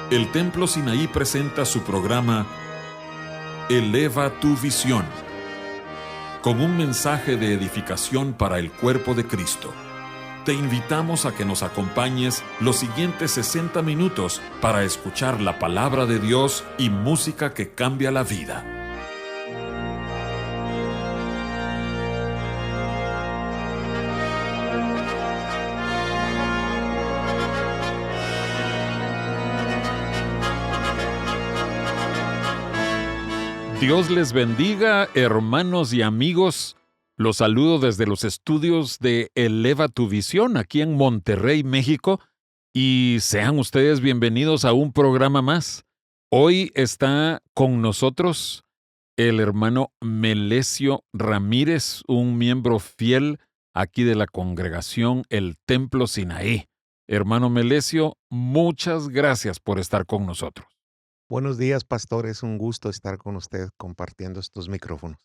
El Templo Sinaí presenta su programa Eleva tu visión, con un mensaje de edificación para el cuerpo de Cristo. Te invitamos a que nos acompañes los siguientes 60 minutos para escuchar la palabra de Dios y música que cambia la vida. Dios les bendiga, hermanos y amigos. Los saludo desde los estudios de Eleva tu Visión, aquí en Monterrey, México, y sean ustedes bienvenidos a un programa más. Hoy está con nosotros el hermano Melesio Ramírez, un miembro fiel aquí de la congregación El Templo Sinaí. Hermano Melesio, muchas gracias por estar con nosotros. Buenos días, pastor. Es un gusto estar con usted compartiendo estos micrófonos.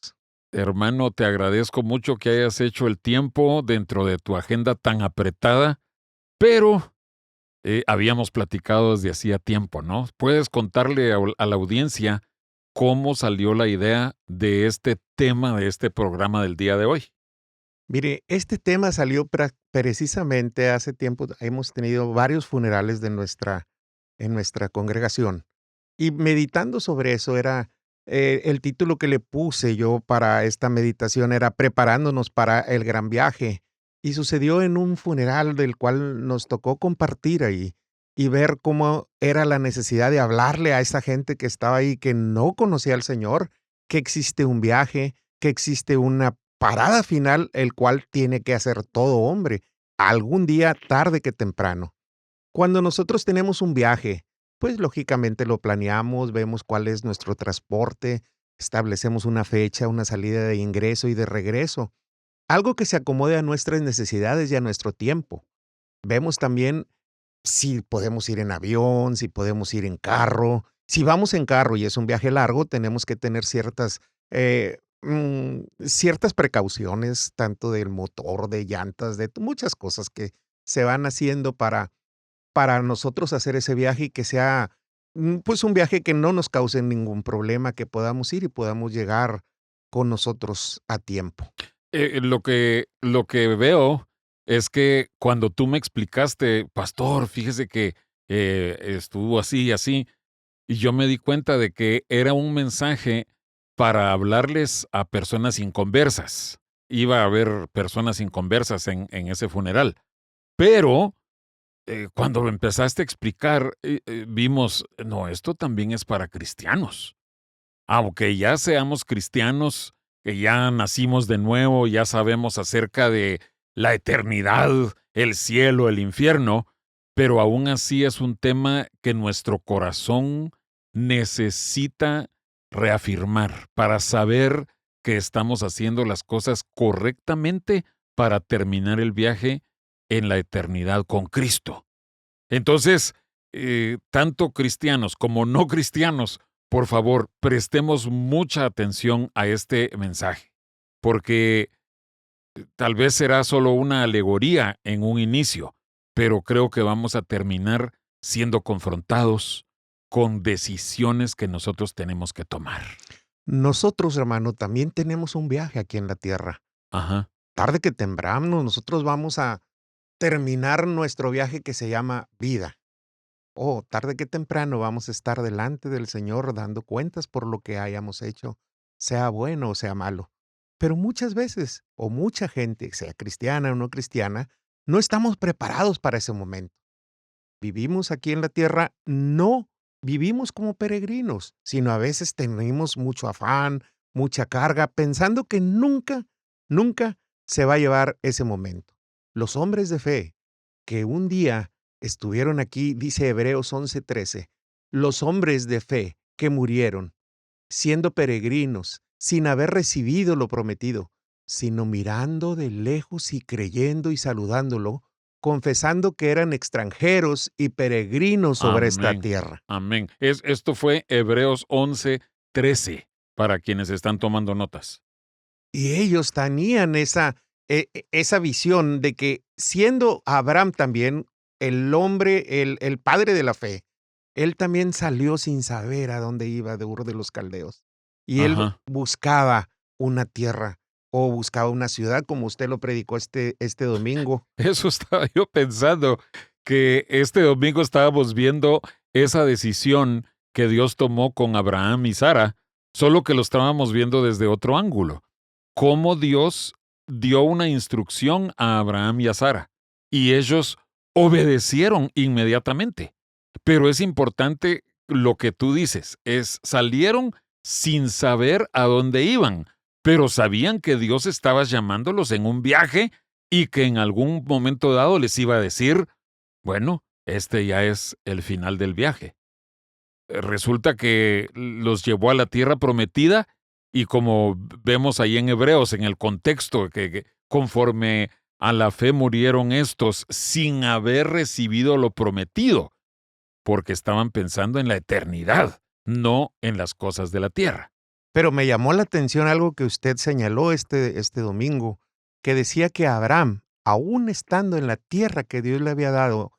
Hermano, te agradezco mucho que hayas hecho el tiempo dentro de tu agenda tan apretada, pero habíamos platicado desde hacía tiempo, ¿no? ¿Puedes contarle a la audiencia cómo salió la idea de este tema, de este programa del día de hoy? Mire, este tema salió precisamente hace tiempo. Hemos tenido varios funerales en nuestra congregación. Y meditando sobre eso el título que le puse yo para esta meditación era Preparándonos para el gran viaje. Y sucedió en un funeral del cual nos tocó compartir ahí y ver cómo era la necesidad de hablarle a esa gente que estaba ahí, que no conocía al Señor, que existe un viaje, que existe una parada final, el cual tiene que hacer todo hombre, algún día tarde que temprano. Cuando nosotros tenemos un viaje, pues lógicamente lo planeamos, vemos cuál es nuestro transporte, establecemos una fecha, una salida de ingreso y de regreso, algo que se acomode a nuestras necesidades y a nuestro tiempo. Vemos también si podemos ir en avión, si podemos ir en carro. Si vamos en carro y es un viaje largo, tenemos que tener ciertas precauciones, tanto del motor, de llantas, de muchas cosas que se van haciendo para nosotros hacer ese viaje y que sea, pues, un viaje que no nos cause ningún problema, que podamos ir y podamos llegar con nosotros a tiempo. Lo que veo es que cuando tú me explicaste, pastor, fíjese que estuvo así y así, y yo me di cuenta de que era un mensaje para hablarles a personas inconversas. Iba a haber personas inconversas en ese funeral. Pero cuando lo empezaste a explicar, vimos, no, esto también es para cristianos. Aunque ya seamos cristianos, que ya nacimos de nuevo, ya sabemos acerca de la eternidad, el cielo, el infierno, pero aún así es un tema que nuestro corazón necesita reafirmar para saber que estamos haciendo las cosas correctamente para terminar el viaje en la eternidad con Cristo. Entonces, tanto cristianos como no cristianos, por favor, prestemos mucha atención a este mensaje, porque tal vez será solo una alegoría en un inicio, pero creo que vamos a terminar siendo confrontados con decisiones que nosotros tenemos que tomar. Nosotros, hermano, también tenemos un viaje aquí en la tierra. Ajá, Tarde que temprano, nosotros vamos a terminar nuestro viaje que se llama vida. Oh, tarde que temprano vamos a estar delante del Señor dando cuentas por lo que hayamos hecho, sea bueno o sea malo. Pero muchas veces, o mucha gente, sea cristiana o no cristiana, no estamos preparados para ese momento. Vivimos aquí en la tierra, no vivimos como peregrinos, sino a veces tenemos mucho afán, mucha carga, pensando que nunca se va a llevar ese momento. Los hombres de fe que un día estuvieron aquí, dice Hebreos 11:13, los hombres de fe que murieron, siendo peregrinos, sin haber recibido lo prometido, sino mirando de lejos y creyendo y saludándolo, confesando que eran extranjeros y peregrinos sobre esta amén, tierra. amén. Esto fue Hebreos 11:13, para quienes están tomando notas. Y ellos tenían esa visión de que siendo Abraham también el hombre, el padre de la fe, él también salió sin saber a dónde iba de Ur de los Caldeos. Y él Ajá. buscaba una tierra o buscaba una ciudad, como usted lo predicó este domingo. Eso estaba yo pensando, que este domingo estábamos viendo esa decisión que Dios tomó con Abraham y Sara, solo que lo estábamos viendo desde otro ángulo. Cómo Dios dio una instrucción a Abraham y a Sara, y ellos obedecieron inmediatamente. Pero es importante lo que tú dices, salieron sin saber a dónde iban, pero sabían que Dios estaba llamándolos en un viaje y que en algún momento dado les iba a decir, bueno, este ya es el final del viaje. Resulta que los llevó a la tierra prometida y como vemos ahí en Hebreos, en el contexto, que conforme a la fe murieron estos sin haber recibido lo prometido, porque estaban pensando en la eternidad, no en las cosas de la tierra. Pero me llamó la atención algo que usted señaló este domingo, que decía que Abraham, aún estando en la tierra que Dios le había dado,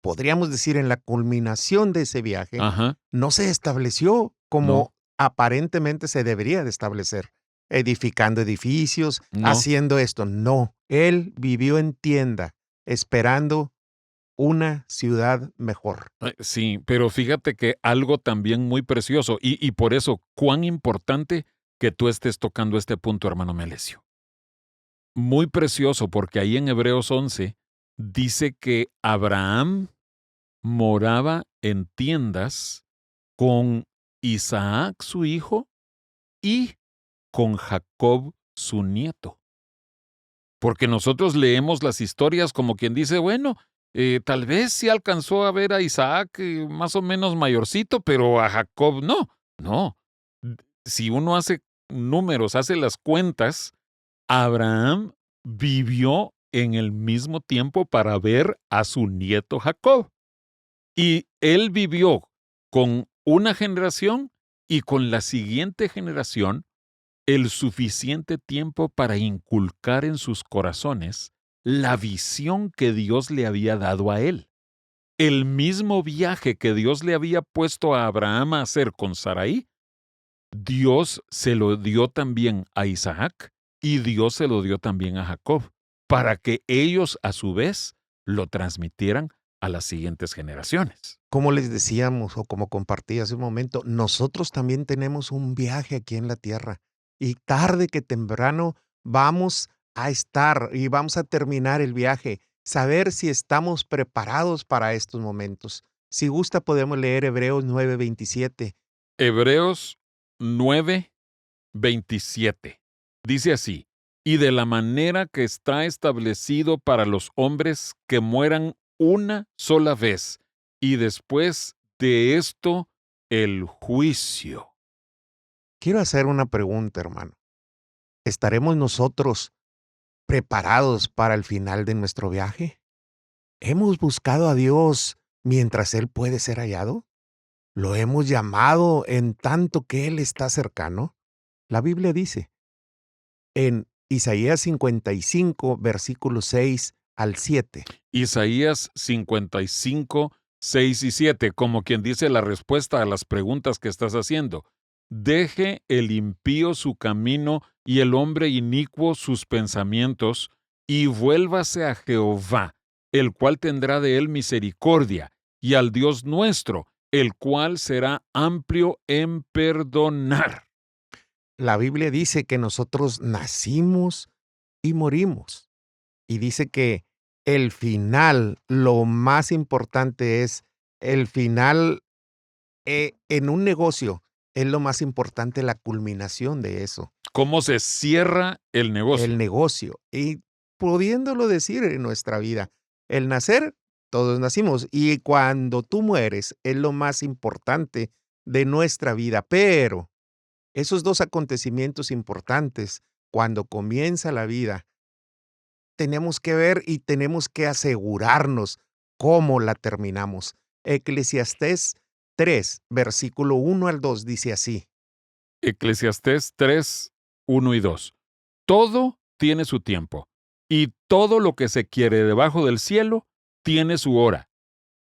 podríamos decir en la culminación de ese viaje, Ajá, no se estableció no, como aparentemente se debería de establecer, edificando edificios, no. haciendo esto. No, él vivió en tienda, esperando una ciudad mejor. Sí, pero fíjate que algo también muy precioso, y por eso, cuán importante que tú estés tocando este punto, hermano Melesio. Muy precioso, porque ahí en Hebreos 11 dice que Abraham moraba en tiendas con Isaac su hijo y con Jacob su nieto. Porque nosotros leemos las historias como quien dice, bueno, tal vez sí alcanzó a ver a Isaac más o menos mayorcito, pero a Jacob no. No. Si uno hace números, hace las cuentas, Abraham vivió en el mismo tiempo para ver a su nieto Jacob. Y él vivió con una generación y con la siguiente generación el suficiente tiempo para inculcar en sus corazones la visión que Dios le había dado a él. El mismo viaje que Dios le había puesto a Abraham a hacer con Sarai, Dios se lo dio también a Isaac y Dios se lo dio también a Jacob, para que ellos a su vez lo transmitieran a las siguientes generaciones. Como les decíamos o como compartí hace un momento, nosotros también tenemos un viaje aquí en la tierra y tarde que temprano vamos a estar y vamos a terminar el viaje, saber si estamos preparados para estos momentos. Si gusta, podemos leer Hebreos 9:27. Hebreos 9:27. Dice así, y de la manera que está establecido para los hombres que mueran una sola vez, y después de esto el juicio. Quiero hacer una pregunta, hermano. ¿Estaremos nosotros preparados para el final de nuestro viaje? ¿Hemos buscado a Dios mientras Él puede ser hallado? ¿Lo hemos llamado en tanto que Él está cercano? La Biblia dice en Isaías 55, versículos 6 al 7. Isaías 55, 6 y 7, como quien dice la respuesta a las preguntas que estás haciendo. Deje el impío su camino y el hombre inicuo sus pensamientos, y vuélvase a Jehová, el cual tendrá de él misericordia, y al Dios nuestro, el cual será amplio en perdonar. La Biblia dice que nosotros nacimos y morimos. Y dice que el final, lo más importante es el final en un negocio, es lo más importante la culminación de eso. ¿Cómo se cierra el El negocio? negocio. Y pudiéndolo decir en nuestra vida, el nacer, todos nacimos, y cuando tú mueres es lo más importante de nuestra vida. Pero esos dos acontecimientos importantes, cuando comienza la vida, tenemos que ver y tenemos que asegurarnos cómo la terminamos. Eclesiastés 3, versículo 1 al 2 dice así. Eclesiastés 3, 1 y 2. Todo tiene su tiempo, y todo lo que se quiere debajo del cielo tiene su hora.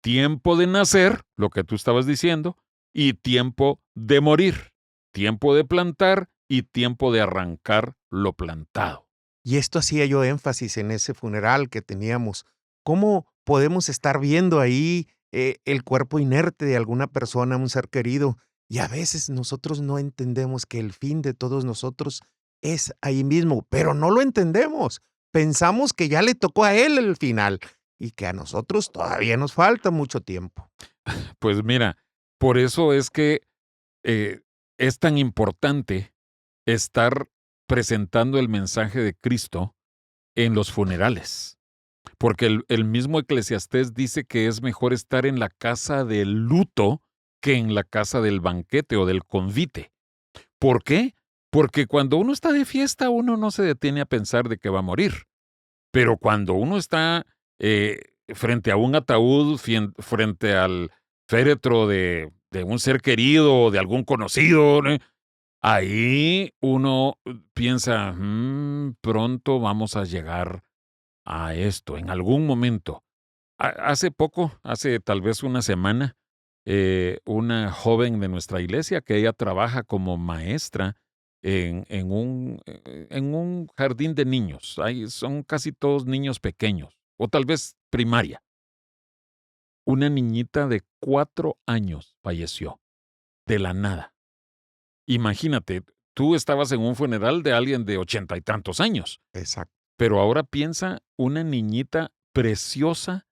tiempo de nacer, lo que tú estabas diciendo, y tiempo de morir, tiempo de plantar y tiempo de arrancar lo plantado. Y esto hacía yo énfasis en ese funeral que teníamos. ¿Cómo podemos estar viendo ahí el cuerpo inerte de alguna persona, un ser querido? Y a veces nosotros no entendemos que el fin de todos nosotros es ahí mismo, pero no lo entendemos. Pensamos que ya le tocó a él el final y que a nosotros todavía nos falta mucho tiempo. Pues mira, por eso es que eh, es tan importante estar presentando el mensaje de Cristo en los funerales. Porque el mismo Eclesiastés dice que es mejor estar en la casa del luto que en la casa del banquete o del convite. ¿Por qué? Porque cuando uno está de fiesta, uno no se detiene a pensar de que va a morir. Pero cuando uno está frente a un ataúd, frente al féretro de un ser querido o de algún conocido, ¿no? Ahí uno piensa, pronto vamos a llegar a esto, en algún momento. Hace poco, hace tal vez una semana, una joven de nuestra iglesia, que ella trabaja como maestra en un jardín de niños. Ahí son casi todos niños pequeños, o tal vez primaria. Una niñita de 4 años falleció, de la nada. Imagínate, tú estabas en un funeral de alguien de 80 y tantos años, Exacto. pero ahora piensa una niñita preciosa,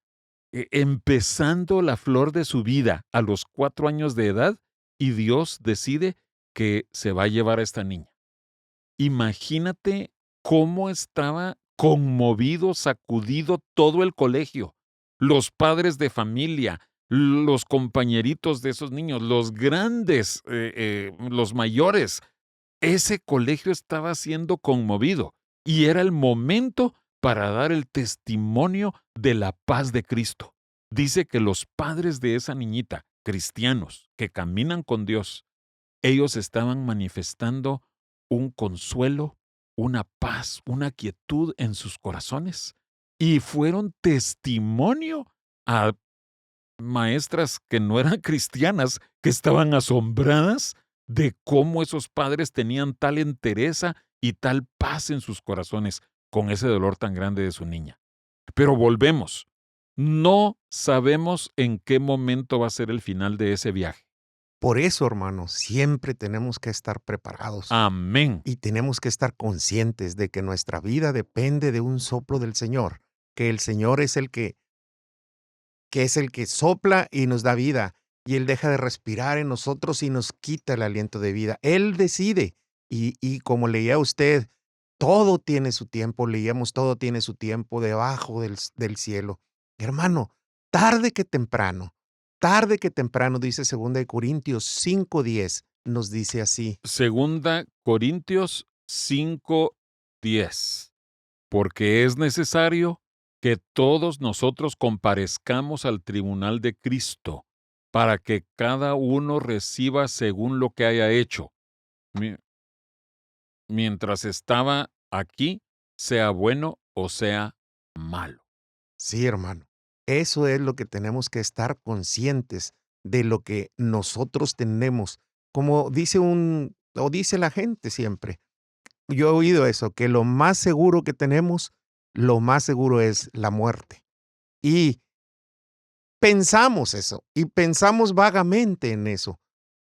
empezando la flor de su vida a los 4 años de edad, y Dios decide que se va a llevar a esta niña. Imagínate cómo estaba conmovido, sacudido todo el colegio, los padres de familia, los compañeritos de esos niños, los grandes, los mayores. Ese colegio estaba siendo conmovido y era el momento para dar el testimonio de la paz de Cristo. Dice que los padres de esa niñita, cristianos que caminan con Dios, ellos estaban manifestando un consuelo, una paz, una quietud en sus corazones y fueron testimonio a maestras que no eran cristianas, que estaban asombradas de cómo esos padres tenían tal entereza y tal paz en sus corazones con ese dolor tan grande de su niña. Pero volvemos. No sabemos en qué momento va a ser el final de ese viaje. Por eso, hermanos, siempre tenemos que estar preparados. Amén. Y tenemos que estar conscientes de que nuestra vida depende de un soplo del Señor, que el Señor es el que sopla y nos da vida, y Él deja de respirar en nosotros y nos quita el aliento de vida. Él decide, y como leía usted, todo tiene su tiempo, leíamos todo tiene su tiempo debajo del cielo. Hermano, tarde que temprano, dice 2 Corintios 5:10, nos dice así. Segunda Corintios 5:10. Porque es necesario que todos nosotros comparezcamos al tribunal de Cristo, para que cada uno reciba según lo que haya hecho, mi- mientras estaba aquí, sea bueno o sea malo. Sí, hermano. Eso es lo que tenemos que estar conscientes de lo que nosotros tenemos. Como dice la gente siempre. Yo he oído eso, que lo más seguro que tenemos, lo más seguro es la muerte. Y pensamos eso, y pensamos vagamente en eso.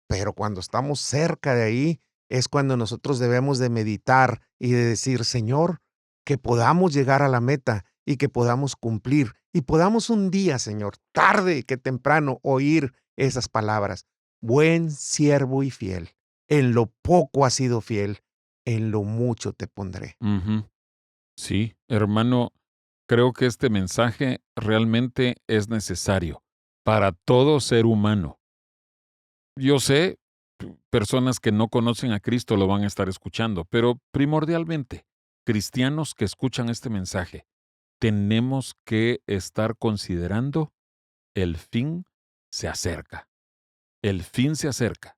Pero cuando estamos cerca de ahí, es cuando nosotros debemos de meditar y de decir: Señor, que podamos llegar a la meta y que podamos cumplir, y podamos un día, Señor, tarde que temprano, oír esas palabras: buen siervo y fiel, en lo poco has sido fiel, en lo mucho te pondré. Ujú. Sí, hermano, creo que este mensaje realmente es necesario para todo ser humano. Yo sé, personas que no conocen a Cristo lo van a estar escuchando, pero primordialmente, cristianos que escuchan este mensaje, tenemos que estar considerando el fin se acerca. El fin se acerca.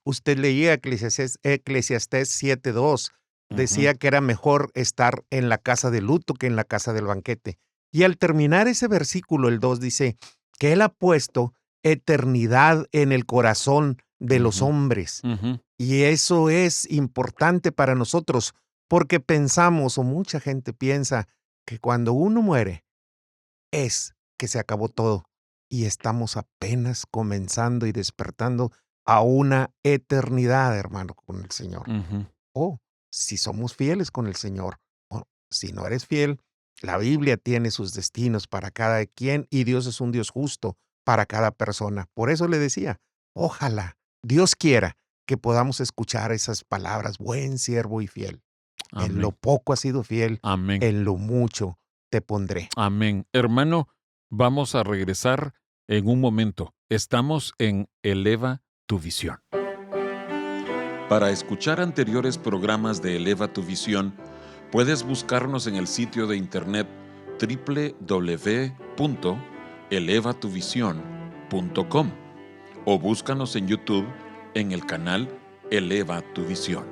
Usted leía Eclesiastés 7:2, Ujú. decía que era mejor estar en la casa de luto que en la casa del banquete. Y al terminar ese versículo, el 2 dice que Él ha puesto eternidad en el corazón de los Ujú, hombres. ujú, Y eso es importante para nosotros, porque pensamos, o mucha gente piensa, que cuando uno muere es que se acabó todo y estamos apenas comenzando y despertando a una eternidad, hermano, con el Señor. ujú. O si somos fieles con el Señor, o si no eres fiel, la Biblia tiene sus destinos para cada quien y Dios es un Dios justo para cada persona. Por eso le decía, ojalá Dios quiera que podamos escuchar esas palabras, buen siervo y fiel. En lo Amén, poco has sido fiel, amén, en lo mucho te pondré. amén. Hermano, vamos a regresar en un momento. Estamos en Eleva tu visión. Para escuchar anteriores programas de Eleva tu visión, puedes buscarnos en el sitio de internet www.elevatuvision.com o búscanos en YouTube en el canal Eleva tu visión.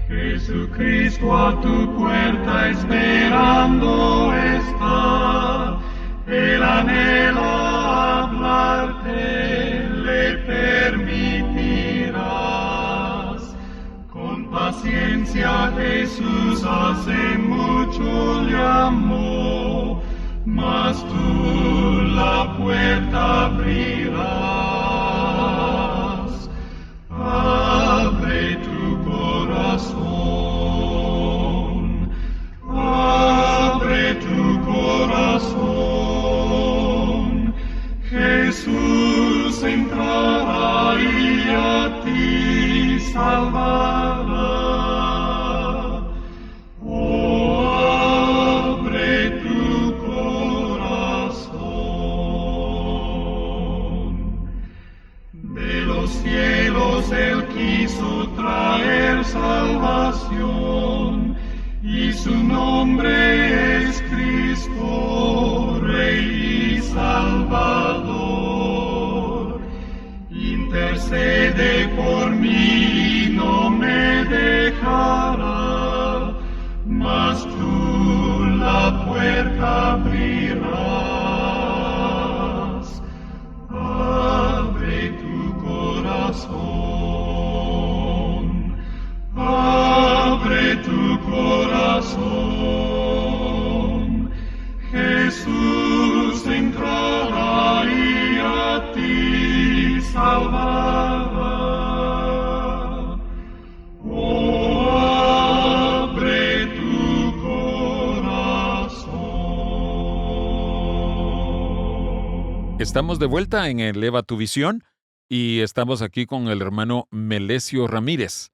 Jesucristo a tu puerta esperando está, Él anhela hablarte, le permitirás. Con paciencia Jesús hace mucho le amó, mas tú la puerta abrirás. Abre tu corazón, abre tu corazón. Jesús entrará y a ti salvará. Oh, abre tu corazón. De los cielos Él quiso traer salvación, y su nombre es Cristo, Rey y Salvador. Intercede por mí y no me dejará, mas tú la puerta abrirás. Abre tu corazón, abre tu corazón. Jesús entrará y a ti salvará. Oh, abre tu corazón. Estamos de vuelta en Eleva tu visión y estamos aquí con el hermano Melesio Ramírez.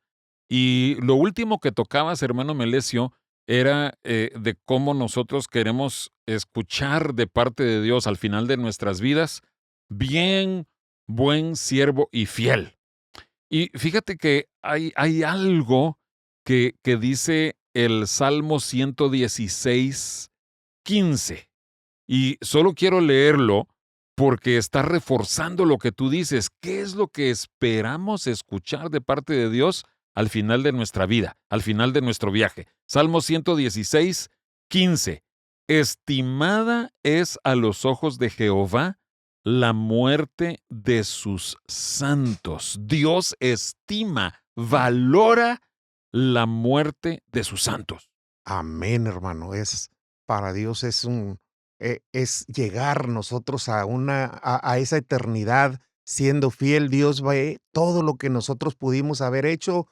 Y lo último que tocabas, hermano Melesio, era de cómo nosotros queremos escuchar de parte de Dios al final de nuestras vidas, bien, buen siervo y fiel. Y fíjate que hay algo que dice el Salmo 116:15. Y solo quiero leerlo porque está reforzando lo que tú dices. ¿Qué es lo que esperamos escuchar de parte de Dios al final de nuestra vida, al final de nuestro viaje? Salmo 116:15. Estimada es a los ojos de Jehová la muerte de sus santos. Dios estima, valora la muerte de sus santos. Amén, hermano. Para Dios es llegar nosotros a esa eternidad siendo fiel. Dios ve todo lo que nosotros pudimos haber hecho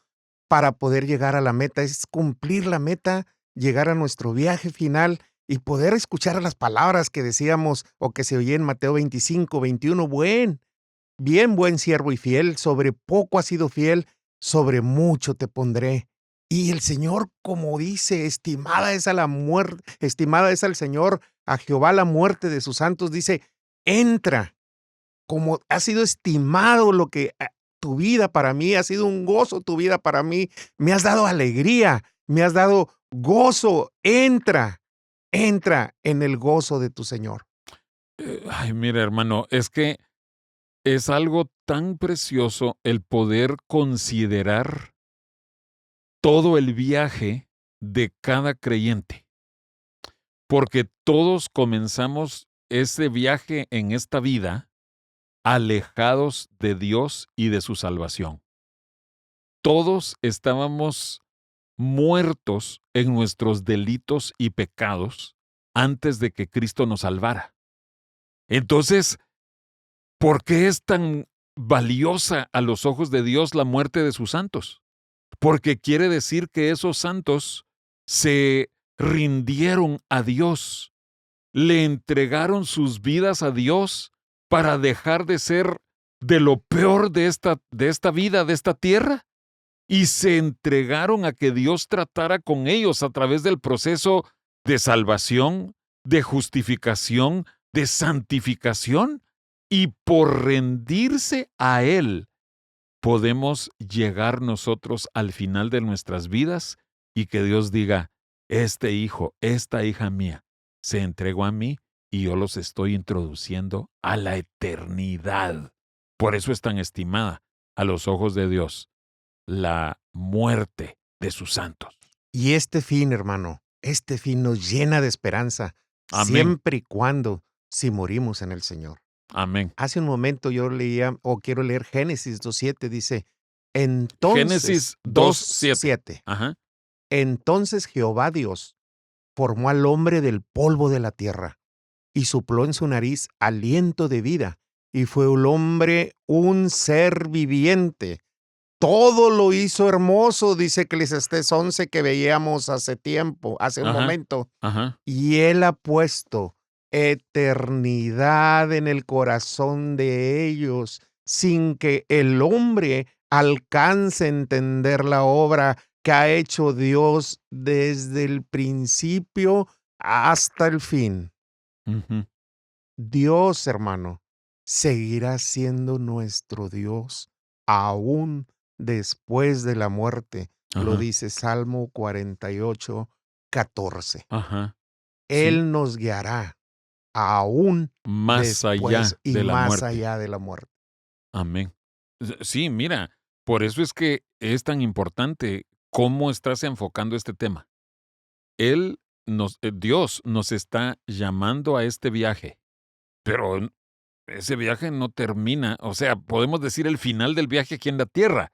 para poder llegar a la meta. Es cumplir la meta, llegar a nuestro viaje final y poder escuchar las palabras que decíamos o que se oye en Mateo 25, 21. Bien, buen siervo y fiel, sobre poco has sido fiel, sobre mucho te pondré. Y el Señor, como dice, estimada es al Señor, a Jehová la muerte de sus santos, dice, entra, como ha sido estimado tu vida para mí, ha sido un gozo tu vida para mí, me has dado alegría, me has dado gozo, entra en el gozo de tu Señor. Ay, mira, hermano, es que es algo tan precioso el poder considerar todo el viaje de cada creyente, porque todos comenzamos ese viaje en esta vida alejados de Dios y de su salvación. Todos estábamos muertos en nuestros delitos y pecados antes de que Cristo nos salvara. Entonces, ¿por qué es tan valiosa a los ojos de Dios la muerte de sus santos? Porque quiere decir que esos santos se rindieron a Dios, le entregaron sus vidas a Dios para dejar de ser de lo peor de esta vida, de esta tierra, y se entregaron a que Dios tratara con ellos a través del proceso de salvación, de justificación, de santificación, y por rendirse a Él, podemos llegar nosotros al final de nuestras vidas y que Dios diga, este hijo, esta hija mía, se entregó a mí y yo los estoy introduciendo a la eternidad. Por eso es tan estimada a los ojos de Dios la muerte de sus santos. Y este fin, hermano, este fin nos llena de esperanza, Amén. siempre y cuando si morimos en el Señor. Amén. Hace un momento yo leía, o quiero leer Génesis 2.7, dice, entonces, Génesis 2:7. Ajá. Entonces Jehová Dios formó al hombre del polvo de la tierra y sopló en su nariz aliento de vida, y fue el hombre un ser viviente. Todo lo hizo hermoso, dice Eclesiastés 11 que veíamos hace tiempo, hace un Ajá. momento. Ajá. Y Él ha puesto eternidad en el corazón de ellos, sin que el hombre alcance a entender la obra que ha hecho Dios desde el principio hasta el fin. Ujú. Dios, hermano, seguirá siendo nuestro Dios aún después de la muerte. Lo Ajá. dice Salmo 48:14. Ajá. Sí. Él nos guiará aún Más allá después y de la más muerte. allá de la muerte. Amén. Sí, mira, por eso es que es tan importante cómo estás enfocando este tema. Dios nos está llamando a este viaje, pero ese viaje no termina, o sea, podemos decir el final del viaje aquí en la tierra,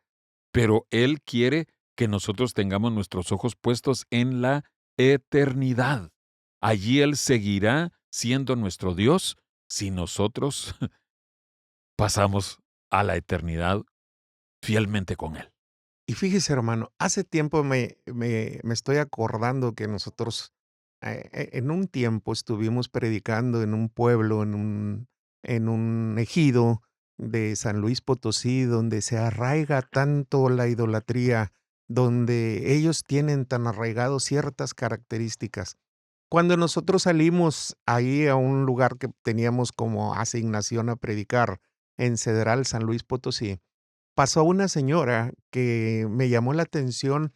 pero Él quiere que nosotros tengamos nuestros ojos puestos en la eternidad. Allí Él seguirá siendo nuestro Dios si nosotros pasamos a la eternidad fielmente con Él. Y fíjese, hermano, hace tiempo me estoy acordando que nosotros en un tiempo estuvimos predicando en un pueblo, en un ejido de San Luis Potosí, donde se arraiga tanto la idolatría, donde ellos tienen tan arraigados ciertas características. Cuando nosotros salimos ahí a un lugar que teníamos como asignación a predicar en Cedral, San Luis Potosí, pasó una señora que me llamó la atención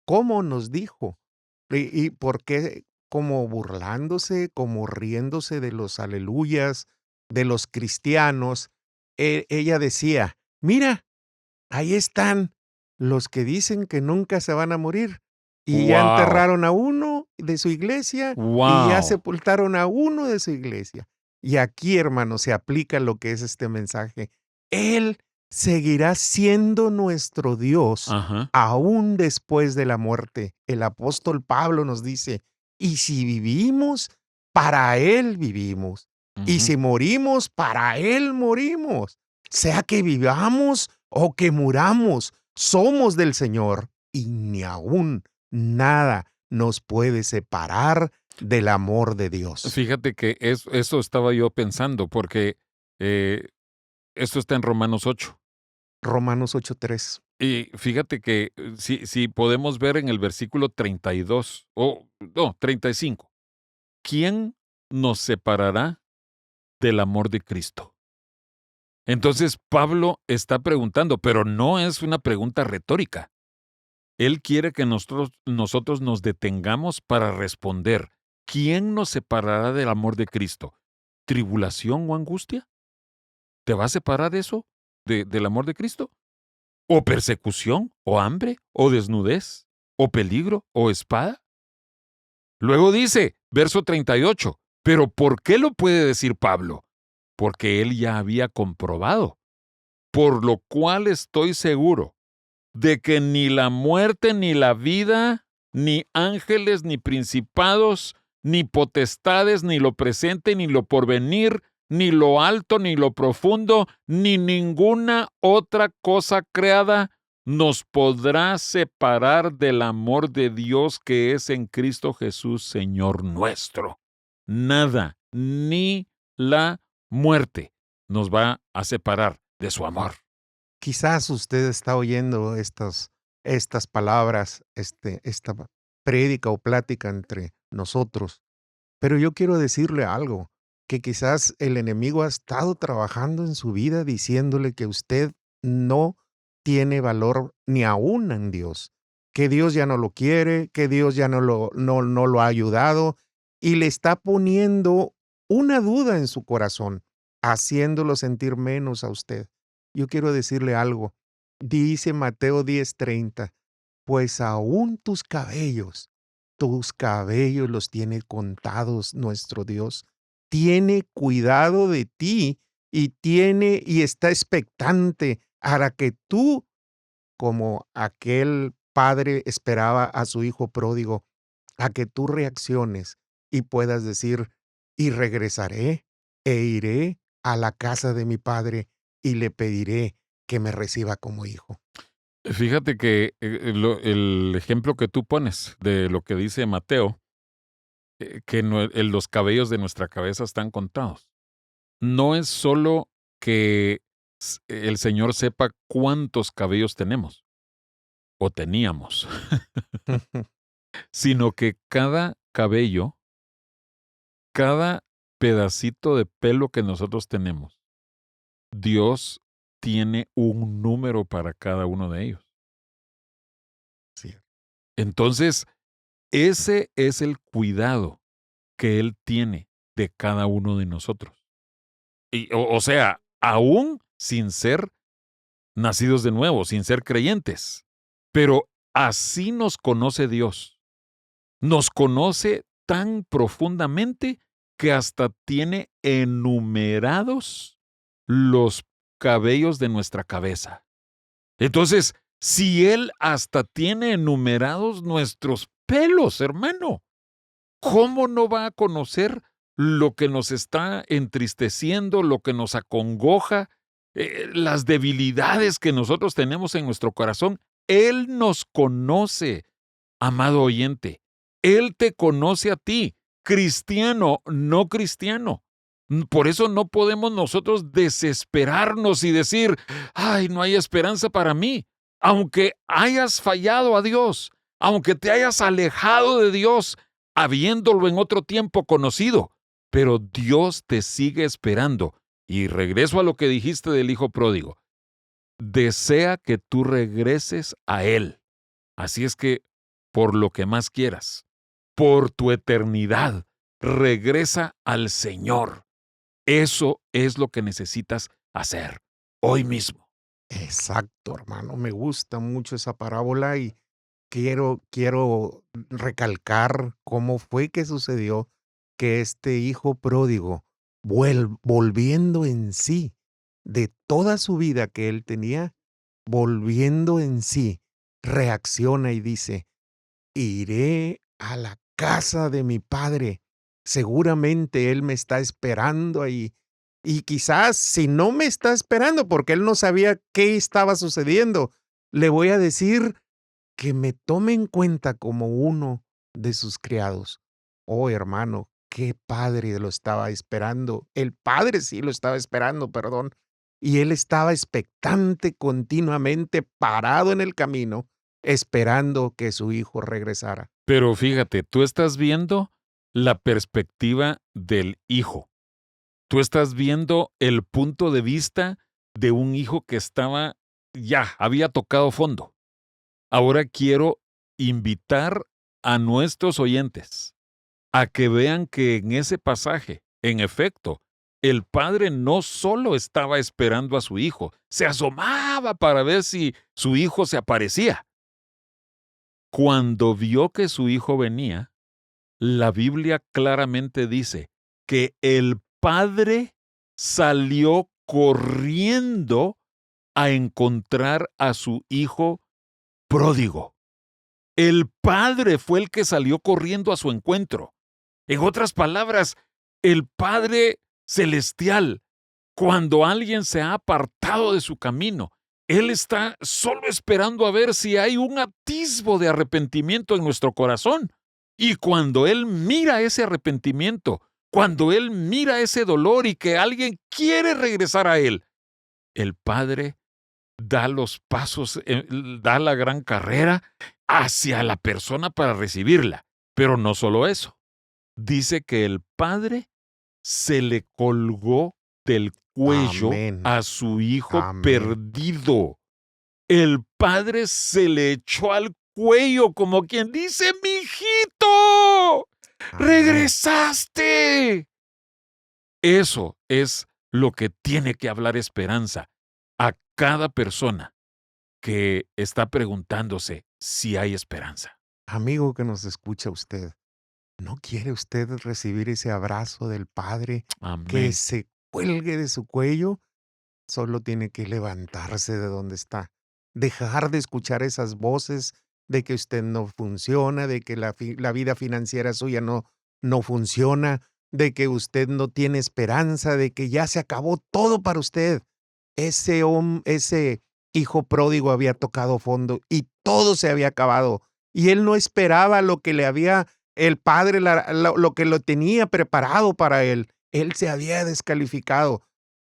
cómo nos dijo y por qué, como burlándose, como riéndose de los aleluyas, de los cristianos. Ella decía, mira, ahí están los que dicen que nunca se van a morir y ya ¡Wow! enterraron a uno de su iglesia y ya ¡Wow! sepultaron a uno de su iglesia. Y aquí, hermano, se aplica lo que es este mensaje. Él seguirá siendo nuestro Dios Ajá. aún después de la muerte. El apóstol Pablo nos dice, y si vivimos, para Él vivimos. Y Ujú. si morimos, para Él morimos. Sea que vivamos o que muramos, somos del Señor y ni aún nada nos puede separar del amor de Dios. Fíjate que eso estaba yo pensando, porque esto está en Romanos 8. Romanos 8:3. Y fíjate que si podemos ver en el versículo 32, o no, 35, ¿quién nos separará del amor de Cristo? Entonces Pablo está preguntando, pero no es una pregunta retórica. Él quiere que nosotros nos detengamos para responder, ¿quién nos separará del amor de Cristo? ¿Tribulación o angustia? ¿Te va a separar eso del amor de Cristo? ¿O persecución? ¿O hambre? ¿O desnudez? o peligro o espada? Luego dice, verso 38, ¿pero por qué lo puede decir Pablo? Porque él ya había comprobado, por lo cual estoy seguro de que ni la muerte, ni la vida, ni ángeles, ni principados, ni potestades, ni lo presente, ni lo porvenir, ni lo alto, ni lo profundo, ni ninguna otra cosa creada nos podrá separar del amor de Dios que es en Cristo Jesús, Señor nuestro. Nada, ni la muerte nos va a separar de su amor. Quizás usted está oyendo estas palabras, esta prédica o plática entre nosotros, pero yo quiero decirle algo, que quizás el enemigo ha estado trabajando en su vida diciéndole que usted no tiene valor ni aún en Dios, que Dios ya no lo quiere, que Dios ya no lo ha ayudado y le está poniendo una duda en su corazón, haciéndolo sentir menos a usted. Yo quiero decirle algo. Dice Mateo 10:30, pues aún tus cabellos los tiene contados nuestro Dios. Tiene cuidado de ti y está expectante para que tú, como aquel padre esperaba a su hijo pródigo, a que tú reacciones y puedas decir, y regresaré e iré a la casa de mi padre y le pediré que me reciba como hijo. Fíjate que el ejemplo que tú pones de lo que dice Mateo, que los cabellos de nuestra cabeza están contados. No es solo que el Señor sepa cuántos cabellos tenemos o teníamos, sino que cada cabello, cada pedacito de pelo que nosotros tenemos, Dios tiene un número para cada uno de ellos. Sí. Entonces, ese es el cuidado que Él tiene de cada uno de nosotros. O sea, aún sin ser nacidos de nuevo, sin ser creyentes. Pero así nos conoce Dios. Nos conoce tan profundamente que hasta tiene enumerados los cabellos de nuestra cabeza. Entonces, si Él hasta tiene enumerados nuestros pelos, hermano, ¿cómo no va a conocer lo que nos está entristeciendo, lo que nos acongoja, las debilidades que nosotros tenemos en nuestro corazón? Él nos conoce, amado oyente. Él te conoce a ti, cristiano, no cristiano. Por eso no podemos nosotros desesperarnos y decir, ay, no hay esperanza para mí. Aunque hayas fallado a Dios, aunque te hayas alejado de Dios, habiéndolo en otro tiempo conocido, pero Dios te sigue esperando. Y regreso a lo que dijiste del hijo pródigo. Desea que tú regreses a Él. Así es que, por lo que más quieras, por tu eternidad, regresa al Señor. Eso es lo que necesitas hacer hoy mismo. Exacto, hermano. Me gusta mucho esa parábola y quiero recalcar cómo fue que sucedió que este hijo pródigo, volviendo en sí de toda su vida que él tenía, volviendo en sí, reacciona y dice, iré a la casa de mi padre. Seguramente él me está esperando ahí. Y quizás si no me está esperando, porque él no sabía qué estaba sucediendo, le voy a decir que me tome en cuenta como uno de sus criados. Oh, hermano, qué padre lo estaba esperando. El padre sí lo estaba esperando, perdón. Y él estaba expectante continuamente, parado en el camino, esperando que su hijo regresara. Pero fíjate, tú estás viendo la perspectiva del hijo. Tú estás viendo el punto de vista de un hijo que había tocado fondo. Ahora quiero invitar a nuestros oyentes a que vean que en ese pasaje, en efecto, el padre no solo estaba esperando a su hijo, se asomaba para ver si su hijo se aparecía. cuando vio que su hijo venía, la Biblia claramente dice que el padre salió corriendo a encontrar a su hijo pródigo. El padre fue el que salió corriendo a su encuentro. En otras palabras, el Padre Celestial, cuando alguien se ha apartado de su camino, Él está solo esperando a ver si hay un atisbo de arrepentimiento en nuestro corazón. Y cuando Él mira ese arrepentimiento, cuando Él mira ese dolor y que alguien quiere regresar a Él, el Padre da los pasos, da la gran carrera hacia la persona para recibirla. Pero no solo eso. Dice que el Padre se le colgó del cuello Amén. a su hijo Amén. perdido. El Padre se le echó al cuello como quien dice: ¡Mijito! Amén. ¡Regresaste! Eso es lo que tiene que hablar esperanza a cada persona que está preguntándose si hay esperanza. Amigo que nos escucha usted, ¿no quiere usted recibir ese abrazo del Padre que Amén. se cuelgue de su cuello? Solo tiene que levantarse de donde está, dejar de escuchar esas voces de que usted no funciona, de que la vida financiera suya no funciona, de que usted no tiene esperanza, de que ya se acabó todo para usted. Ese hijo pródigo había tocado fondo y todo se había acabado. Y él no esperaba lo que le había, el Padre, lo que lo tenía preparado para él. Él se había descalificado.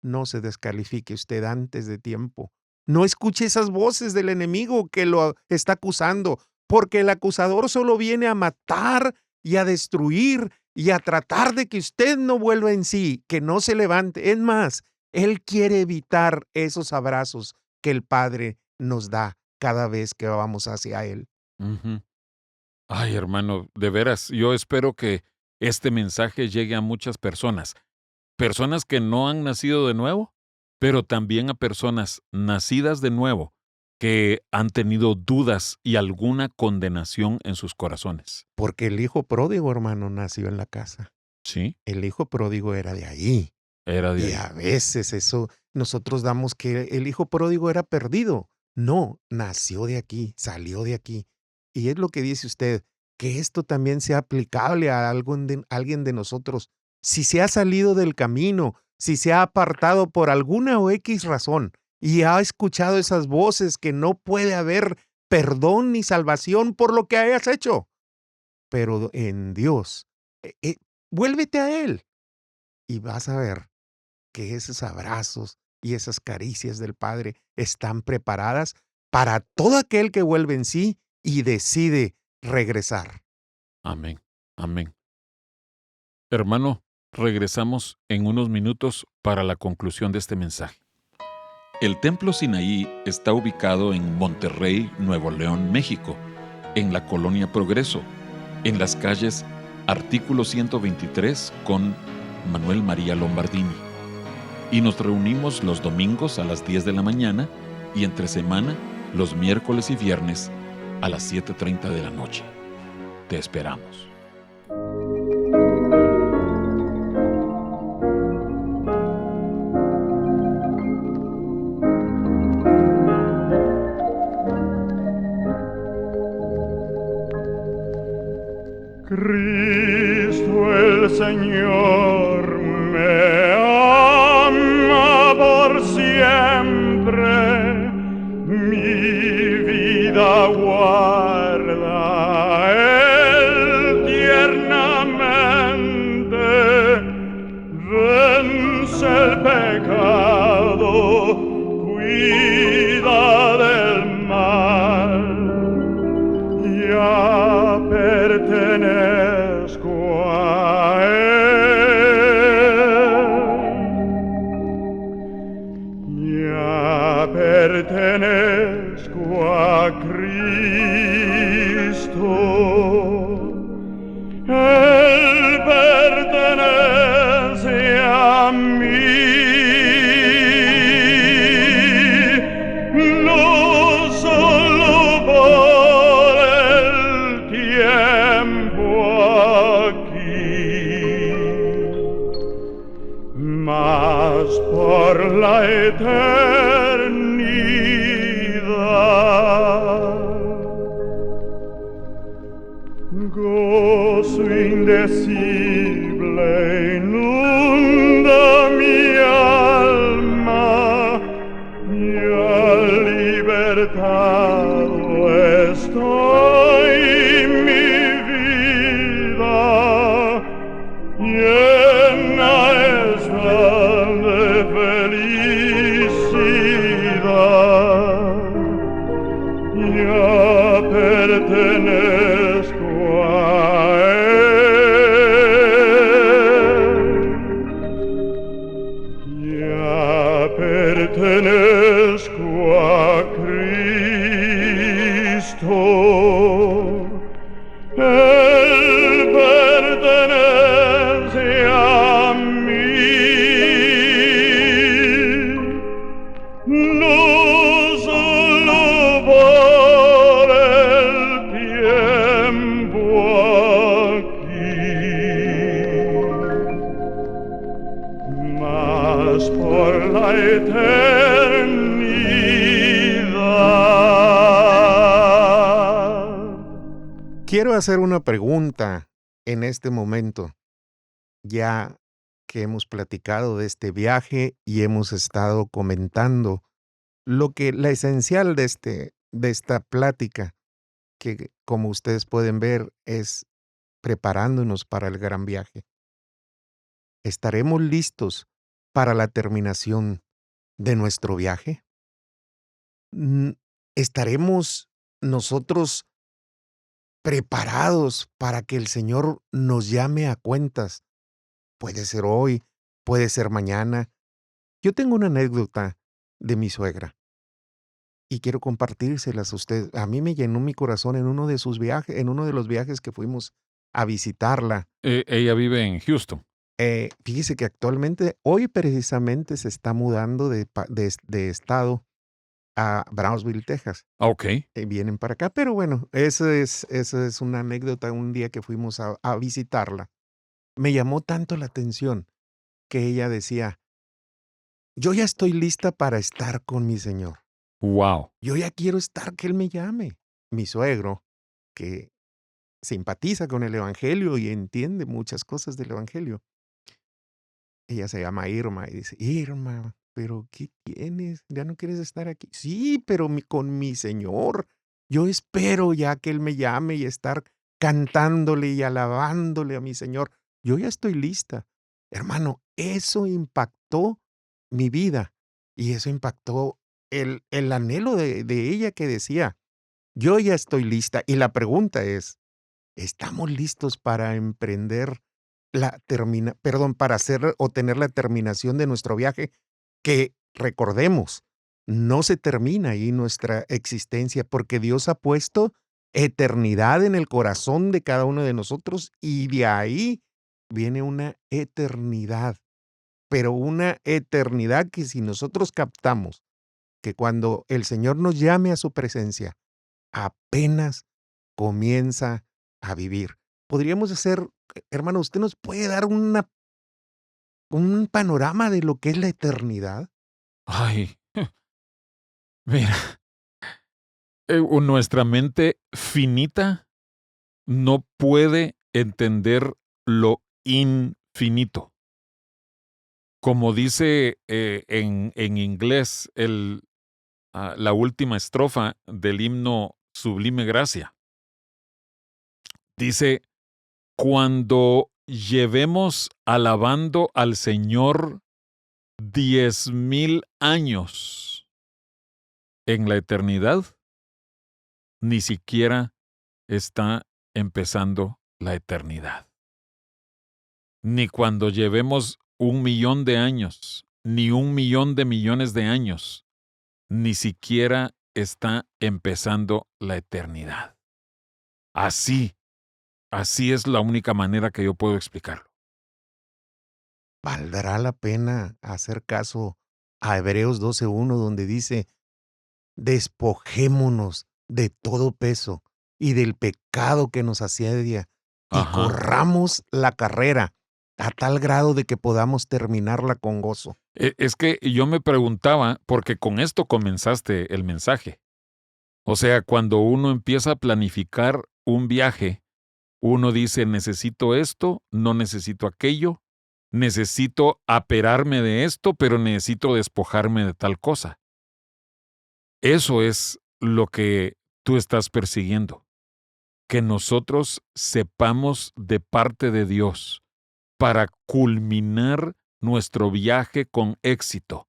No se descalifique usted antes de tiempo. No escuche esas voces del enemigo que lo está acusando, porque el acusador solo viene a matar y a destruir y a tratar de que usted no vuelva en sí, que no se levante. Es más, él quiere evitar esos abrazos que el Padre nos da cada vez que vamos hacia él. Ujú. Ay, hermano, de veras, yo espero que este mensaje llegue a muchas personas. Personas que no han nacido de nuevo, pero también a personas nacidas de nuevo que han tenido dudas y alguna condenación en sus corazones. Porque el hijo pródigo, hermano, nació en la casa. ¿Sí? El hijo pródigo era de ahí. Era de Y ahí. a veces eso, nosotros damos que el hijo pródigo era perdido. No, nació de aquí, salió de aquí. Y es lo que dice usted, que esto también sea aplicable a alguien de nosotros. Si se ha salido del camino, si se ha apartado por alguna o X razón y ha escuchado esas voces que no puede haber perdón ni salvación por lo que hayas hecho. Pero en Dios, vuélvete a Él y vas a ver que esos abrazos y esas caricias del Padre están preparadas para todo aquel que vuelve en sí y decide regresar. Amén. Amén. Hermano, regresamos en unos minutos para la conclusión de este mensaje. El Templo Sinaí está ubicado en Monterrey, Nuevo León, México, en la Colonia Progreso, en las calles Artículo 123 con Manuel María Lombardini. Y nos reunimos los domingos a las 10 de la mañana y entre semana los miércoles y viernes a las 7:30 de la noche. Te esperamos. Cristo el Señor me ama por siempre, mi vida guarda Él tiernamente, vence el pecado, cuida del mal. Ya pertenezco a Él, ya pertenezco a Cristo, Él pertenece a mí, no solo por el la eternidad. Gozo indecible inunda mi alma, ya libertado estoy mi vida, llena está de felicidad, ya pertenezco a Él, ya pertenezco a Cristo. Él pertenece a mí, no solo por el tiempo aquí, mas por la eternidad. Quiero hacer una pregunta en este momento, ya que hemos platicado de este viaje y hemos estado comentando la esencial de esta plática, que como ustedes pueden ver es preparándonos para el gran viaje. ¿Estaremos listos para la terminación de nuestro viaje? ¿Estaremos nosotros preparados para que el Señor nos llame a cuentas? Puede ser hoy, puede ser mañana. Yo tengo una anécdota de mi suegra y quiero compartírselas a ustedes. A mí me llenó mi corazón en uno de sus viajes, en uno de los viajes que fuimos a visitarla. Ella vive en Houston. Fíjese que actualmente, hoy precisamente se está mudando de estado a Brownsville, Texas. Ok. Vienen para acá, pero bueno, esa es una anécdota. Un día que fuimos a visitarla, me llamó tanto la atención que ella decía, yo ya estoy lista para estar con mi Señor. Wow. Yo ya quiero estar, que Él me llame. Mi suegro, que simpatiza con el Evangelio y entiende muchas cosas del Evangelio. Ella se llama Irma y dice, Irma, ¿pero qué tienes? ¿Ya no quieres estar aquí? Sí, pero con mi Señor. Yo espero ya que Él me llame y estar cantándole y alabándole a mi Señor. Yo ya estoy lista. Hermano, eso impactó mi vida y eso impactó el anhelo de ella, que decía, yo ya estoy lista. Y la pregunta es, ¿estamos listos para emprender para hacer o tener la terminación de nuestro viaje? Que recordemos, no se termina ahí nuestra existencia, porque Dios ha puesto eternidad en el corazón de cada uno de nosotros y de ahí viene una eternidad, pero una eternidad que si nosotros captamos que cuando el Señor nos llame a su presencia, apenas comienza a vivir. Podríamos hacer, hermano, ¿usted nos puede dar un panorama de lo que es la eternidad? Ay, mira, nuestra mente finita no puede entender lo infinito. Como dice en inglés la última estrofa del himno Sublime Gracia. Dice, cuando llevemos alabando al Señor 10,000 años en la eternidad, ni siquiera está empezando la eternidad. Ni cuando llevemos 1,000,000 de años, ni 1,000,000 de millones de años, ni siquiera está empezando la eternidad. Así es la única manera que yo puedo explicarlo. ¿Valdrá la pena hacer caso a Hebreos 12:1, donde dice, despojémonos de todo peso y del pecado que nos asedia y corramos la carrera a tal grado de que podamos terminarla con gozo? Es que yo me preguntaba, porque con esto comenzaste el mensaje. O sea, cuando uno empieza a planificar un viaje, uno dice, necesito esto, no necesito aquello, necesito aperarme de esto, pero necesito despojarme de tal cosa. Eso es lo que tú estás persiguiendo, que nosotros sepamos de parte de Dios para culminar nuestro viaje con éxito.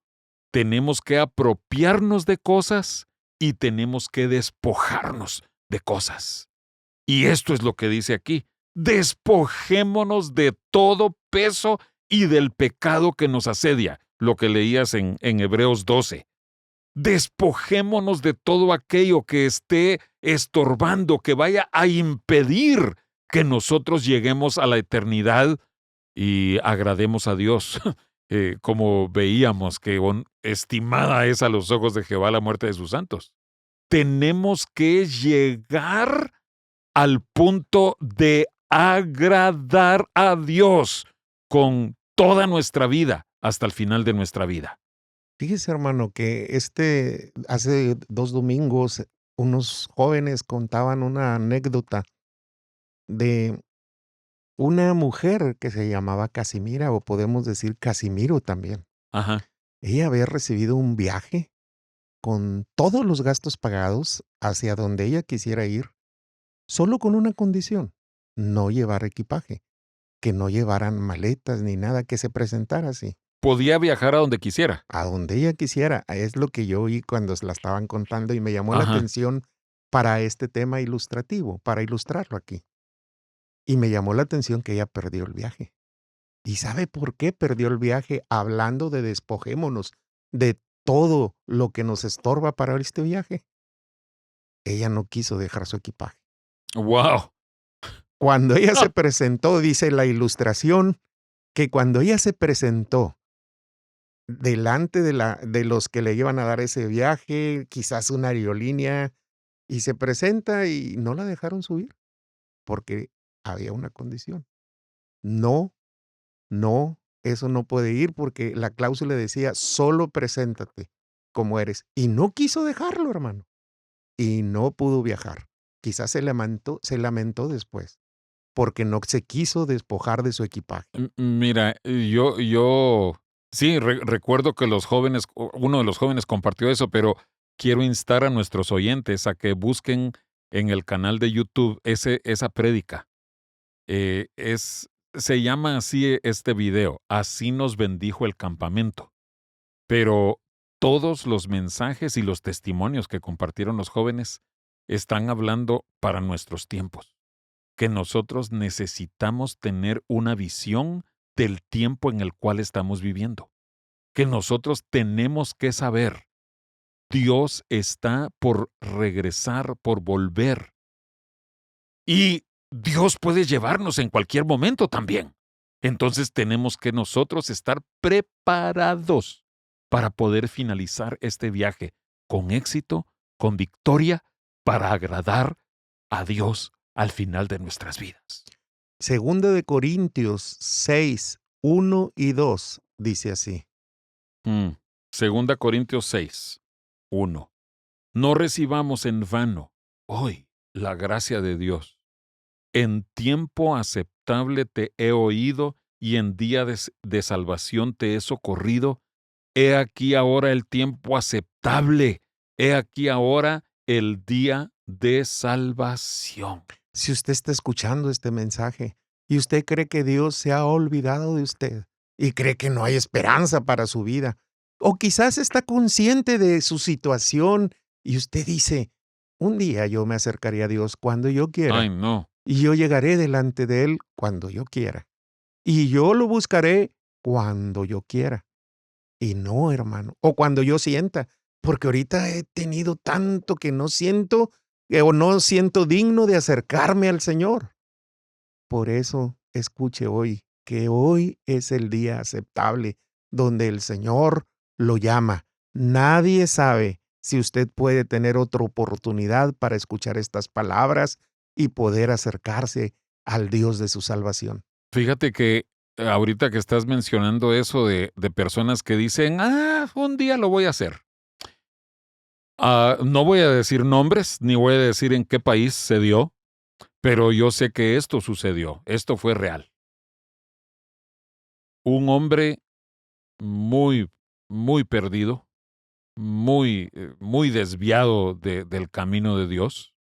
Tenemos que apropiarnos de cosas y tenemos que despojarnos de cosas. Y esto es lo que dice aquí. Despojémonos de todo peso y del pecado que nos asedia, lo que leías en Hebreos 12. Despojémonos de todo aquello que esté estorbando, que vaya a impedir que nosotros lleguemos a la eternidad y agrademos a Dios. Como veíamos que estimada es a los ojos de Jehová la muerte de sus santos. Tenemos que llegar al punto de agradar a Dios con toda nuestra vida hasta el final de nuestra vida. Fíjese, hermano, que hace 2 domingos, unos jóvenes contaban una anécdota de una mujer que se llamaba Casimira, o podemos decir Casimiro también. Ajá. Ella había recibido un viaje con todos los gastos pagados hacia donde ella quisiera ir, solo con una condición: no llevar equipaje, que no llevaran maletas ni nada, que se presentara así, Podía viajar a donde quisiera. a donde ella quisiera. Es lo que yo oí cuando la estaban contando y me llamó la Ajá. atención para este tema ilustrativo, para ilustrarlo aquí. Y me llamó la atención que ella perdió el viaje. ¿Y sabe por qué perdió el viaje? Hablando de despojémonos de todo lo que nos estorba para este viaje. Ella no quiso dejar su equipaje. ¡Wow! Cuando ella se presentó, dice la ilustración, que cuando ella se presentó delante de los que le iban a dar ese viaje, quizás una aerolínea, y se presenta y no la dejaron subir, porque había una condición. No, eso no puede ir, porque la cláusula decía: solo preséntate como eres. Y no quiso dejarlo, hermano. Y no pudo viajar. Quizás se lamentó después, porque no se quiso despojar de su equipaje. Mira, yo sí, recuerdo que uno de los jóvenes compartió eso, pero quiero instar a nuestros oyentes a que busquen en el canal de YouTube esa prédica. Se llama así este video, Así nos bendijo el campamento. Pero todos los mensajes y los testimonios que compartieron los jóvenes están hablando para nuestros tiempos, que nosotros necesitamos tener una visión del tiempo en el cual estamos viviendo, que nosotros tenemos que saber, Dios está por regresar, por volver, y Dios puede llevarnos en cualquier momento también. Entonces tenemos que nosotros estar preparados para poder finalizar este viaje con éxito, con victoria, para agradar a Dios al final de nuestras vidas. Segunda de Corintios 6, 1 y 2 dice así. Segunda Corintios 6, 1. No recibamos en vano hoy la gracia de Dios. En tiempo aceptable te he oído y en día de salvación te he socorrido. He aquí ahora el tiempo aceptable. He aquí ahora el día de salvación. Si usted está escuchando este mensaje y usted cree que Dios se ha olvidado de usted y cree que no hay esperanza para su vida, o quizás está consciente de su situación y usted dice: un día yo me acercaré a Dios cuando yo quiera. Ay, no. Y yo llegaré delante de Él cuando yo quiera. Y yo lo buscaré cuando yo quiera. Y no, hermano, o cuando yo sienta, porque ahorita he tenido tanto que no siento o no siento digno de acercarme al Señor. Por eso escuche hoy que hoy es el día aceptable donde el Señor lo llama. Nadie sabe si usted puede tener otra oportunidad para escuchar estas palabras y poder acercarse al Dios de su salvación. Fíjate que ahorita que estás mencionando eso de personas que dicen, un día lo voy a hacer. No voy a decir nombres, ni voy a decir en qué país se dio, pero yo sé que esto sucedió, esto fue real. Un hombre muy, muy perdido, muy desviado del camino de Dios,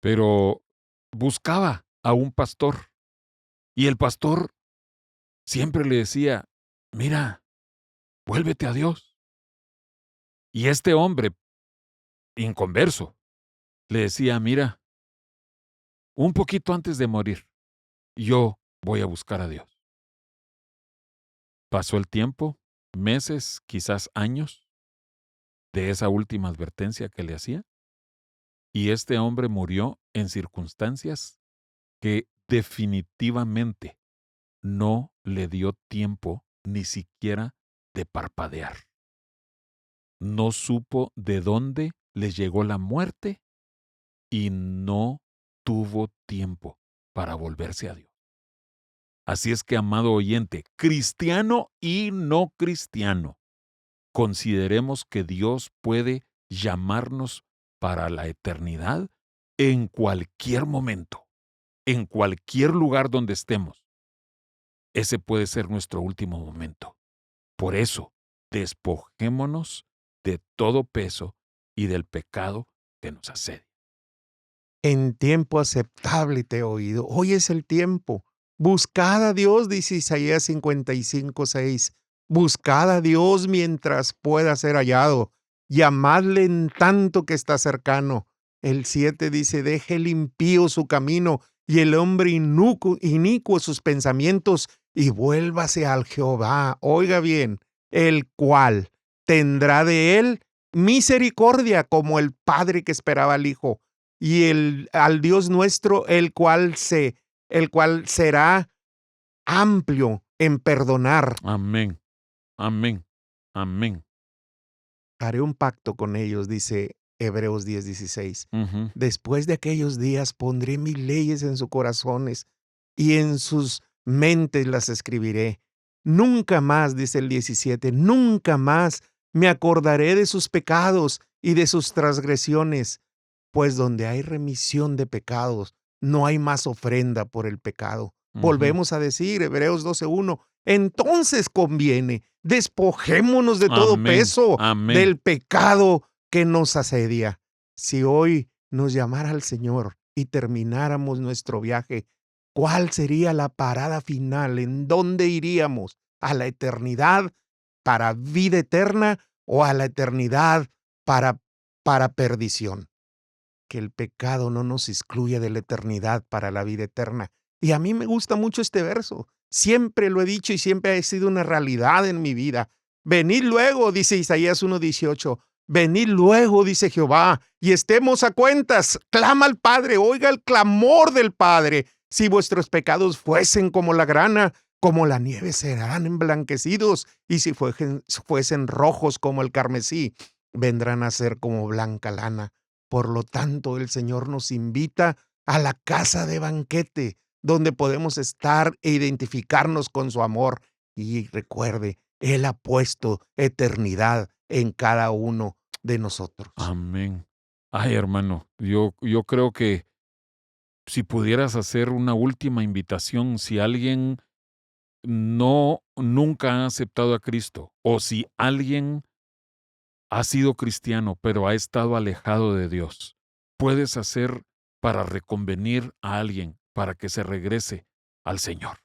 pero buscaba a un pastor. Y el pastor siempre le decía, mira, vuélvete a Dios. Y este hombre, inconverso, le decía, mira, un poquito antes de morir, yo voy a buscar a Dios. Pasó el tiempo, meses, quizás años, de esa última advertencia que le hacía, y este hombre murió en circunstancias que definitivamente no le dio tiempo ni siquiera de parpadear. No supo de dónde le llegó la muerte y no tuvo tiempo para volverse a Dios. Así es que, amado oyente, cristiano y no cristiano, consideremos que Dios puede llamarnos para la eternidad en cualquier momento, en cualquier lugar donde estemos. Ese puede ser nuestro último momento. Por eso, despojémonos de todo peso y del pecado que nos asedia. En tiempo aceptable te he oído. Hoy es el tiempo. Buscad a Dios, dice Isaías 55:6. Buscad a Dios mientras pueda ser hallado. Llamadle en tanto que está cercano. El 7 dice, deje el impío su camino y el hombre inicuo sus pensamientos y vuélvase al Jehová. Oiga bien, el cual tendrá de él misericordia como el padre que esperaba al hijo. Y al Dios nuestro, el cual será amplio en perdonar. Amén, amén, amén. Haré un pacto con ellos, dice Hebreos 10:16. Ujú. Después de aquellos días pondré mis leyes en sus corazones y en sus mentes las escribiré. Nunca más, dice el 17, nunca más me acordaré de sus pecados y de sus transgresiones. Pues donde hay remisión de pecados, no hay más ofrenda por el pecado. Volvemos a decir, Hebreos 12:1, entonces conviene, despojémonos de todo Amén, peso amén. del pecado que nos asedia. Si hoy nos llamara el Señor y termináramos nuestro viaje, ¿cuál sería la parada final? ¿En dónde iríamos? ¿A la eternidad para vida eterna o a la eternidad para perdición? Que el pecado no nos excluya de la eternidad para la vida eterna. Y a mí me gusta mucho este verso. Siempre lo he dicho y siempre ha sido una realidad en mi vida. Venid luego, dice Isaías 1:18. Venid luego, dice Jehová, y estemos a cuentas. Clama al Padre, oiga el clamor del Padre. Si vuestros pecados fuesen como la grana, como la nieve serán emblanquecidos, y si fuesen rojos como el carmesí, vendrán a ser como blanca lana. Por lo tanto, el Señor nos invita a la casa de banquete, donde podemos estar e identificarnos con su amor. Y recuerde, Él ha puesto eternidad en cada uno de nosotros. Amén. Ay, hermano, yo creo que si pudieras hacer una última invitación, si alguien nunca ha aceptado a Cristo, o si alguien ha sido cristiano, pero ha estado alejado de Dios, puedes hacer para reconvenir a alguien, para que se regrese al Señor.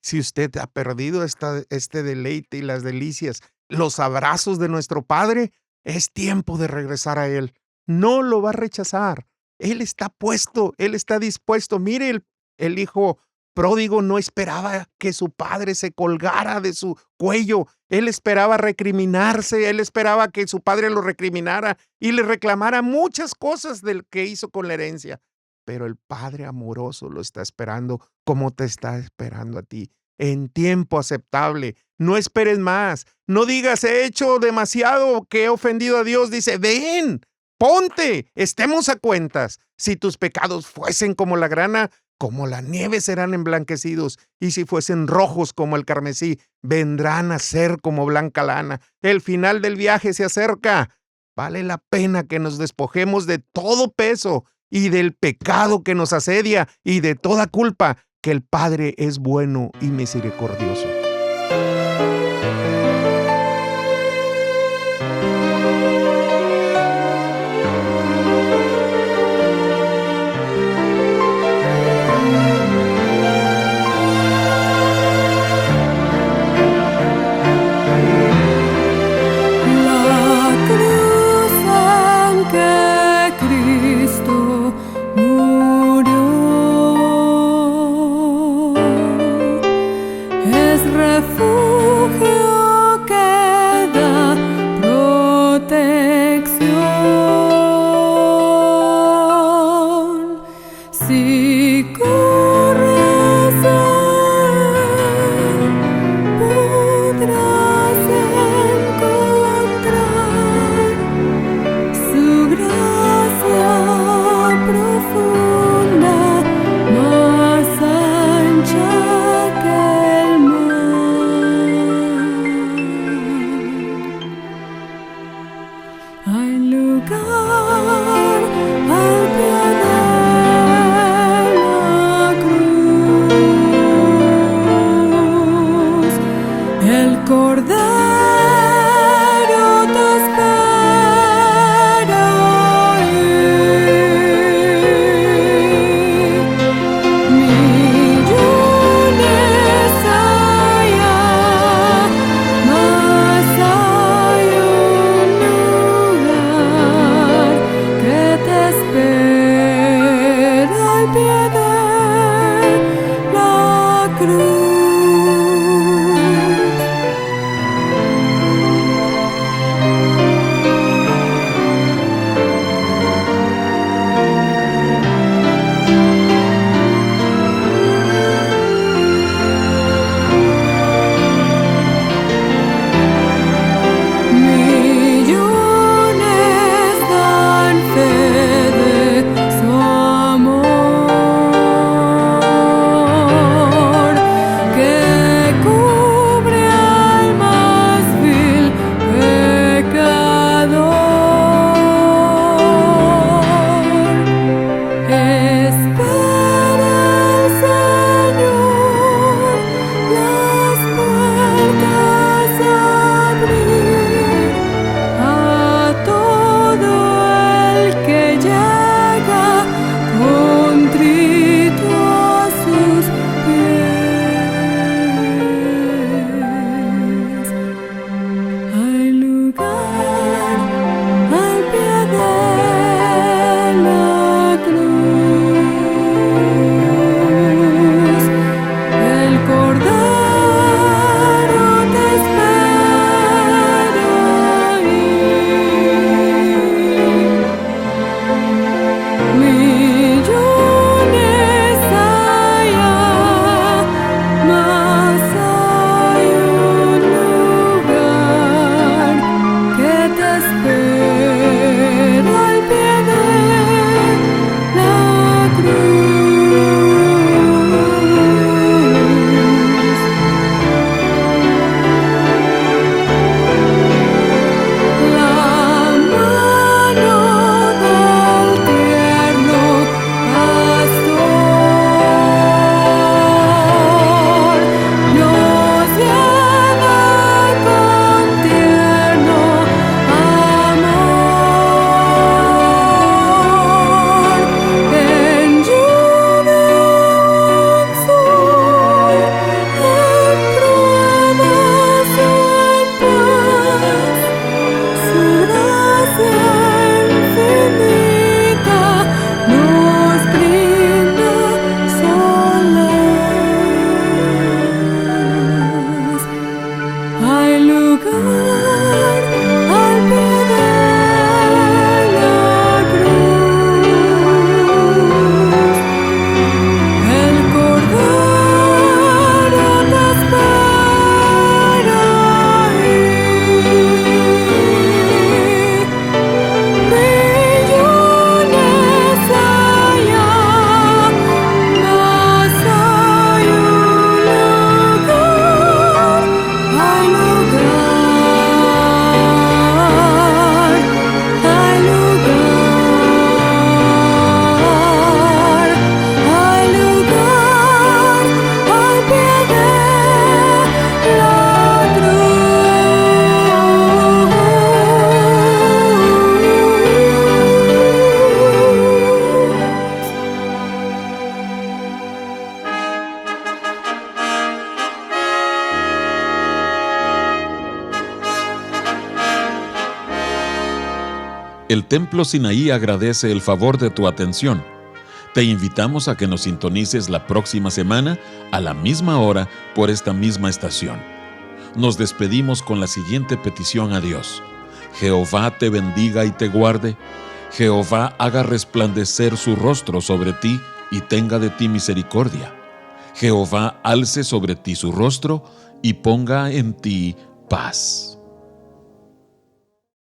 Si usted ha perdido este deleite y las delicias, los abrazos de nuestro Padre, es tiempo de regresar a Él. No lo va a rechazar. Él está puesto, Él está dispuesto. Mire, el hijo pródigo no esperaba que su padre se colgara de su cuello. Él esperaba recriminarse, él esperaba que su padre lo recriminara y le reclamara muchas cosas del que hizo con la herencia. Pero el Padre amoroso lo está esperando como te está esperando a ti, en tiempo aceptable. No esperes más. No digas, he hecho demasiado, que he ofendido a Dios. Dice, ven, ponte, estemos a cuentas. Si tus pecados fuesen como la grana, como la nieve serán emblanquecidos, y si fuesen rojos como el carmesí, vendrán a ser como blanca lana. El final del viaje se acerca. Vale la pena que nos despojemos de todo peso y del pecado que nos asedia y de toda culpa, que el Padre es bueno y misericordioso. El Templo Sinaí agradece el favor de tu atención. Te invitamos a que nos sintonices la próxima semana a la misma hora por esta misma estación. Nos despedimos con la siguiente petición a Dios. Jehová te bendiga y te guarde. Jehová haga resplandecer su rostro sobre ti y tenga de ti misericordia. Jehová alce sobre ti su rostro y ponga en ti paz.